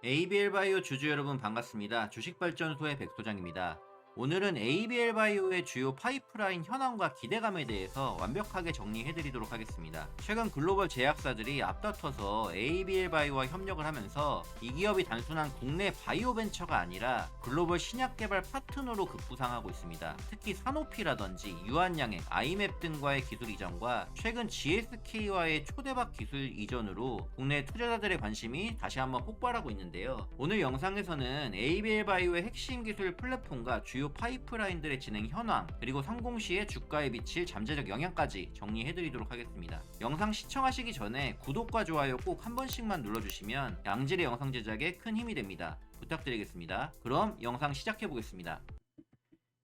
ABL 바이오 주주 여러분 반갑습니다. 주식발전소의 백소장입니다. 오늘은 ABL 바이오의 주요 파이프라인 현황과 기대감에 대해서 완벽하게 정리해드리도록 하겠습니다. 최근 글로벌 제약사들이 앞다퉈서 ABL 바이오와 협력을 하면서 이 기업이 단순한 국내 바이오 벤처가 아니라 글로벌 신약 개발 파트너로 급부상하고 있습니다. 특히 사노피라든지 유한양행, 아이맵 등과의 기술 이전과 최근 GSK와의 초대박 기술 이전으로 국내 투자자들의 관심이 다시 한번 폭발하고 있는데요. 오늘 영상에서는 ABL 바이오의 핵심 기술 플랫폼과 주요 파이프라인들의 진행 현황, 그리고 성공 시에 주가에 미칠 잠재적 영향까지 정리해드리도록 하겠습니다. 영상 시청하시기 전에 구독과 좋아요 꼭 한 번씩만 눌러주시면 양질의 영상 제작에 큰 힘이 됩니다. 부탁드리겠습니다. 그럼 영상 시작해보겠습니다.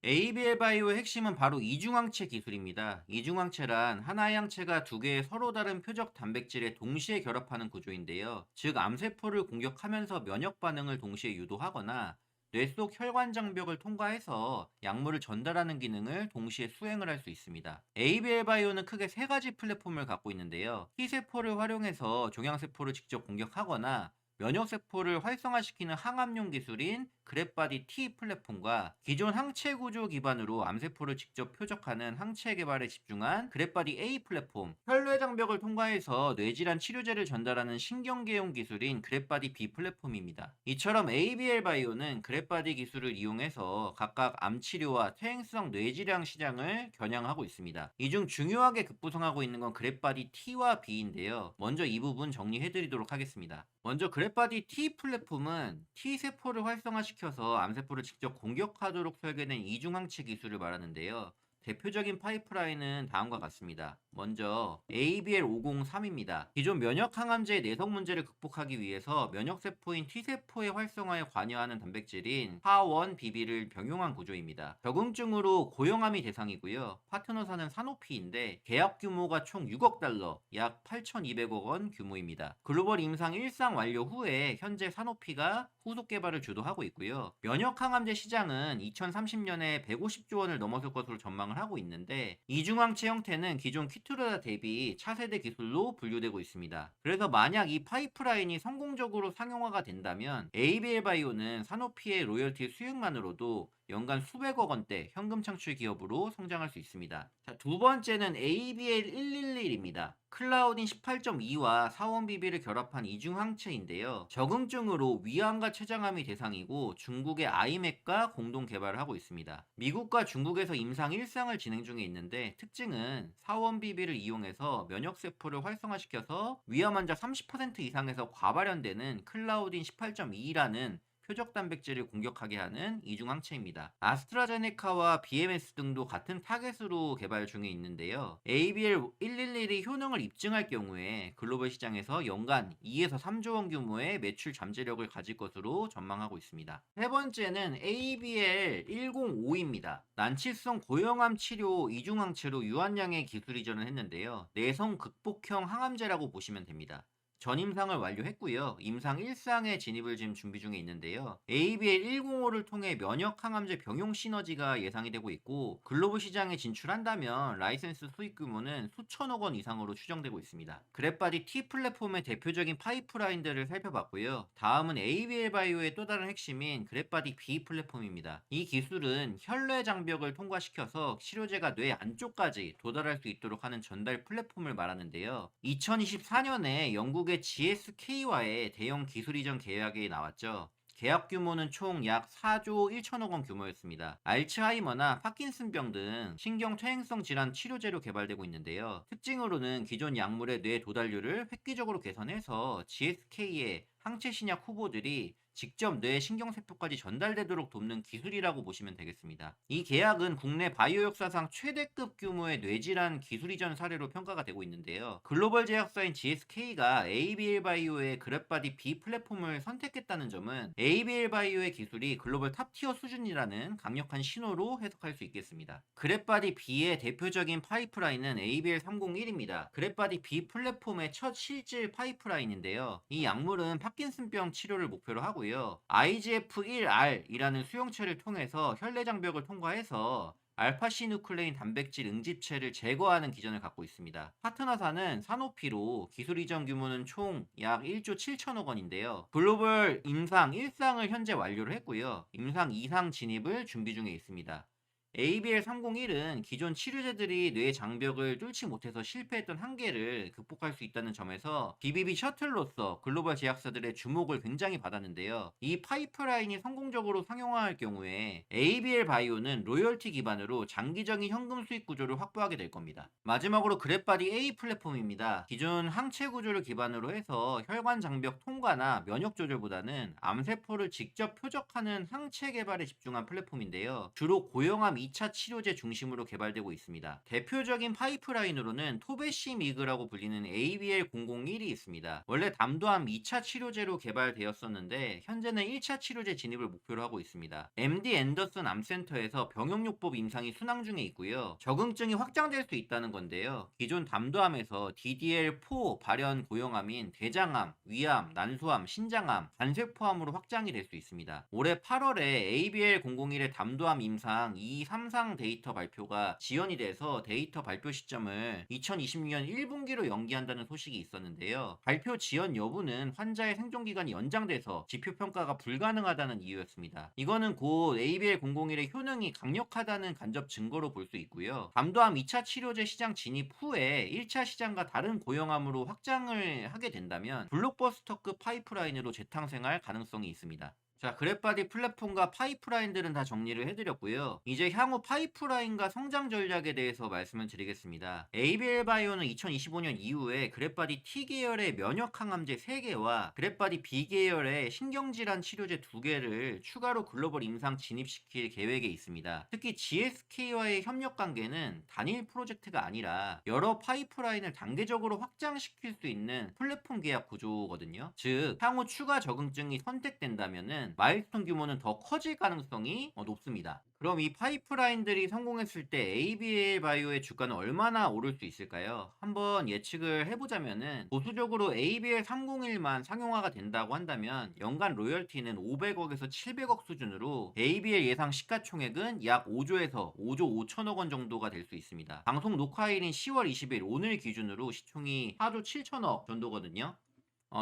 ABL 바이오의 핵심은 바로 이중항체 기술입니다. 이중항체란 하나의 항체가 두 개의 서로 다른 표적 단백질에 동시에 결합하는 구조인데요. 즉 암세포를 공격하면서 면역 반응을 동시에 유도하거나 뇌 속 혈관 장벽을 통과해서 약물을 전달하는 기능을 동시에 수행을 할 수 있습니다. ABL 바이오는 크게 세 가지 플랫폼을 갖고 있는데요. T세포를 활용해서 종양세포를 직접 공격하거나 면역세포를 활성화시키는 항암용 기술인 그랩바디 T 플랫폼과 기존 항체 구조 기반으로 암세포를 직접 표적하는 항체 개발에 집중한 그랩바디 A 플랫폼, 혈뇌 장벽을 통과해서 뇌질환 치료제를 전달하는 신경계용 기술인 그랩바디 B 플랫폼입니다. 이처럼 ABL 바이오는 그랩바디 기술을 이용해서 각각 암치료와 퇴행성 뇌질환 시장을 겨냥하고 있습니다. 이 중 중요하게 급부상하고 있는 건 그랩바디 T와 B인데요. 먼저 이 부분 정리해드리도록 하겠습니다. 먼저 그랩바디 T 플랫폼은 T세포를 활성화시켜서 암세포를 직접 공격하도록 설계된 이중항체 기술을 말하는데요. 대표적인 파이프라인은 다음과 같습니다. 먼저 ABL503입니다. 기존 면역 항암제의 내성 문제를 극복하기 위해서 면역세포인 T세포의 활성화에 관여하는 단백질인 파1BB를 병용한 구조입니다. 적응증으로 고형암이 대상이고요. 파트너사는 사노피인데 계약 규모가 총 6억 달러, 약 8,200억 원 규모입니다. 글로벌 임상 1상 완료 후에 현재 사노피가 후속 개발을 주도하고 있고요. 면역 항암제 시장은 2030년에 150조 원을 넘어설 것으로 전망을 하고 있는데 이중항체 형태는 기존 키투르다 대비 차세대 기술로 분류되고 있습니다. 그래서 만약 이 파이프라인이 성공적으로 상용화가 된다면 ABL 바이오는 사노피의 로열티 수익만으로도 연간 수백억 원대 현금 창출 기업으로 성장할 수 있습니다. 자, 두 번째는 ABL111입니다. 클라우딘 18.2와 사원비비를 결합한 이중항체인데요. 적응증으로 위암과 췌장암이 대상이고 중국의 아이맥과 공동 개발을 하고 있습니다. 미국과 중국에서 임상 1상을 진행 중에 있는데 특징은 사원비비를 이용해서 면역세포를 활성화시켜서 위암 환자 30% 이상에서 과발현되는 클라우딘 18.2라는 표적 단백질을 공격하게 하는 이중항체입니다. 아스트라제네카와 BMS 등도 같은 타겟으로 개발 중에 있는데요. ABL111이 효능을 입증할 경우에 글로벌 시장에서 연간 2에서 3조 원 규모의 매출 잠재력을 가질 것으로 전망하고 있습니다. 세 번째는 ABL105입니다. 난치성 고형암 치료 이중항체로 유한양의 기술 이전을 했는데요. 내성 극복형 항암제라고 보시면 됩니다. 전임상을 완료했고요. 임상 1상에 진입을 지금 준비 중에 있는데요. ABL105를 통해 면역 항암제 병용 시너지가 예상이 되고 있고 글로벌 시장에 진출한다면 라이센스 수익 규모는 수천억 원 이상으로 추정되고 있습니다. 그랩바디 T 플랫폼의 대표적인 파이프라인들을 살펴봤고요. 다음은 ABL 바이오의 또 다른 핵심인 그랩바디 B 플랫폼입니다. 이 기술은 혈뇌 장벽을 통과시켜서 치료제가 뇌 안쪽까지 도달할 수 있도록 하는 전달 플랫폼을 말하는데요. 2024년에 영국의 GSK와의 대형 기술 이전 계약이 나왔죠. 계약 규모는 총 약 4조 1천억 원 규모였습니다. 알츠하이머나 파킨슨병 등 신경 퇴행성 질환 치료제로 개발되고 있는데요. 특징으로는 기존 약물의 뇌 도달률을 획기적으로 개선해서 GSK의 항체 신약 후보들이 직접 뇌 신경세포까지 전달되도록 돕는 기술이라고 보시면 되겠습니다. 이 계약은 국내 바이오 역사상 최대급 규모의 뇌질환 기술 이전 사례로 평가가 되고 있는데요. 글로벌 제약사인 GSK가 ABL 바이오의 그랩바디 B 플랫폼을 선택했다는 점은 ABL 바이오의 기술이 글로벌 탑티어 수준이라는 강력한 신호로 해석할 수 있겠습니다. 그랩바디 B의 대표적인 파이프라인은 ABL301입니다. 그랩바디 B 플랫폼의 첫 실질 파이프라인인데요. 이 약물은 파킨슨병 치료를 목표로 하고 IGF-1R이라는 수용체를 통해서 혈내 장벽을 통과해서 알파시누클레인 단백질 응집체를 제거하는 기전을 갖고 있습니다. 파트너사는 사노피로 기술 이전 규모는 총 약 1조 7천억 원인데요. 글로벌 임상 1상을 현재 완료를 했고요. 임상 2상 진입을 준비 중에 있습니다. ABL301은 기존 치료제들이 뇌 장벽을 뚫지 못해서 실패했던 한계를 극복할 수 있다는 점에서 BBB 셔틀로서 글로벌 제약사들의 주목을 굉장히 받았는데요. 이 파이프라인이 성공적으로 상용화할 경우에 ABL 바이오는 로열티 기반으로 장기적인 현금 수익 구조를 확보하게 될 겁니다. 마지막으로 그랩바디 A 플랫폼입니다. 기존 항체 구조를 기반으로 해서 혈관 장벽 통과나 면역 조절보다는 암세포를 직접 표적하는 항체 개발에 집중한 플랫폼인데요. 주로 고용암 2차 치료제 중심으로 개발되고 있습니다. 대표적인 파이프라인으로는 토베시미그라고 불리는 ABL001이 있습니다. 원래 담도암 2차 치료제로 개발되었었는데 현재는 1차 치료제 진입을 목표로 하고 있습니다. MD 앤더슨 암센터에서 병용요법 임상이 순항 중에 있고요. 적응증이 확장될 수 있다는 건데요. 기존 담도암에서 DDL4 발현 고용암인 대장암, 위암, 난소암, 신장암, 간세포암으로 확장이 될 수 있습니다. 올해 8월에 ABL001의 담도암 임상 2, 3상 데이터 발표가 지연이 돼서 데이터 발표 시점을 2026년 1분기로 연기한다는 소식이 있었는데요. 발표 지연 여부는 환자의 생존기간이 연장돼서 지표 평가가 불가능하다는 이유였습니다. 이거는 곧 ABL001의 효능이 강력하다는 간접 증거로 볼 수 있고요. 담도암 2차 치료제 시장 진입 후에 1차 시장과 다른 고용암으로 확장을 하게 된다면 블록버스터급 파이프라인으로 재탄생할 가능성이 있습니다. 자, 그랩바디 플랫폼과 파이프라인들은 다 정리를 해드렸고요. 이제 향후 파이프라인과 성장 전략에 대해서 말씀을 드리겠습니다. ABL 바이오는 2025년 이후에 그랩바디 T 계열의 면역 항암제 3개와 그랩바디 B 계열의 신경질환 치료제 2개를 추가로 글로벌 임상 진입시킬 계획에 있습니다. 특히 GSK와의 협력 관계는 단일 프로젝트가 아니라 여러 파이프라인을 단계적으로 확장시킬 수 있는 플랫폼 계약 구조거든요. 즉, 향후 추가 적응증이 선택된다면은 마일스톤 규모는 더 커질 가능성이 높습니다. 그럼 이 파이프라인들이 성공했을 때 ABL 바이오의 주가는 얼마나 오를 수 있을까요? 한번 예측을 해보자면은 보수적으로 ABL 301만 상용화가 된다고 한다면 연간 로열티는 500억에서 700억 수준으로 ABL 예상 시가총액은 약 5조에서 5조 5천억 원 정도가 될 수 있습니다. 방송 녹화일인 10월 20일 오늘 기준으로 시총이 4조 7천억 정도거든요.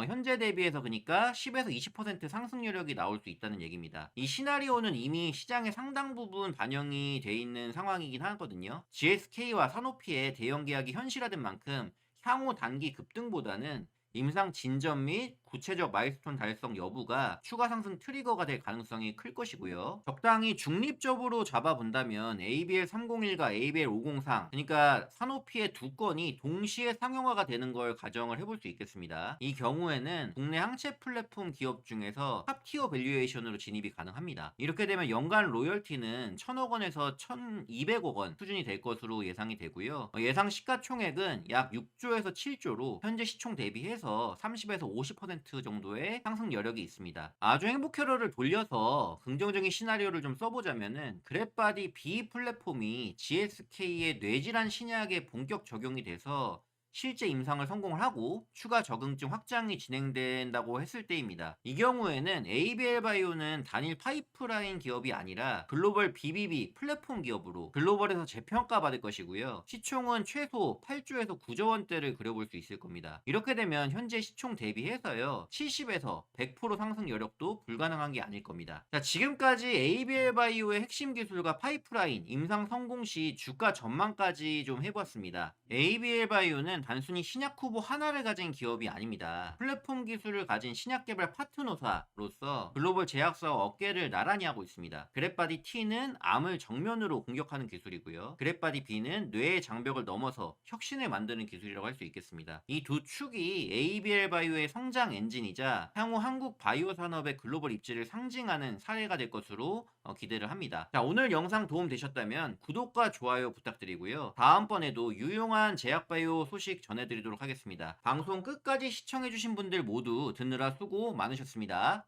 현재 대비해서 그러니까 10에서 20% 상승 여력이 나올 수 있다는 얘기입니다. 이 시나리오는 이미 시장의 상당 부분 반영이 돼 있는 상황이긴 하거든요. GSK와 사노피의 대형 계약이 현실화된 만큼 향후 단기 급등보다는 임상 진전 및 구체적 마일스톤 달성 여부가 추가 상승 트리거가 될 가능성이 클 것이고요. 적당히 중립적으로 잡아본다면 ABL301과 ABL503, 그러니까 사노피의 두 건이 동시에 상용화가 되는 걸 가정을 해볼 수 있겠습니다. 이 경우에는 국내 항체 플랫폼 기업 중에서 탑티어 밸류에이션으로 진입이 가능합니다. 이렇게 되면 연간 로열티는 1000억 원에서 1200억 원 수준이 될 것으로 예상이 되고요. 예상 시가총액은 약 6조에서 7조로 현재 시총 대비해서 30에서 50% 정도의 상승 여력이 있습니다. 아주 행복회로를 돌려서 긍정적인 시나리오를 좀 써보자면은 그랩바디 B 플랫폼이 GSK의 뇌질환 신약에 본격 적용이 돼서 실제 임상을 성공을 하고 추가 적응증 확장이 진행된다고 했을 때입니다. 이 경우에는 ABL 바이오는 단일 파이프라인 기업이 아니라 글로벌 BBB 플랫폼 기업으로 글로벌에서 재평가받을 것이고요. 시총은 최소 8조에서 9조 원대를 그려볼 수 있을 겁니다. 이렇게 되면 현재 시총 대비해서요 70에서 100% 상승 여력도 불가능한 게 아닐 겁니다. 자, 지금까지 ABL 바이오의 핵심 기술과 파이프라인 임상 성공 시 주가 전망까지 좀 해봤습니다. ABL 바이오는 단순히 신약 후보 하나를 가진 기업이 아닙니다. 플랫폼 기술을 가진 신약 개발 파트너사로서 글로벌 제약사와 어깨를 나란히 하고 있습니다. 그랩바디 T는 암을 정면으로 공격하는 기술이고요. 그랩바디 B는 뇌의 장벽을 넘어서 혁신을 만드는 기술이라고 할 수 있겠습니다. 이 두 축이 ABL 바이오의 성장 엔진이자 향후 한국 바이오 산업의 글로벌 입지를 상징하는 사례가 될 것으로 기대를 합니다. 자, 오늘 영상 도움 되셨다면 구독과 좋아요 부탁드리고요. 다음번에도 유용한 제약 바이오 소식 전해드리도록 하겠습니다. 방송 끝까지 시청해주신 분들 모두 듣느라 수고 많으셨습니다.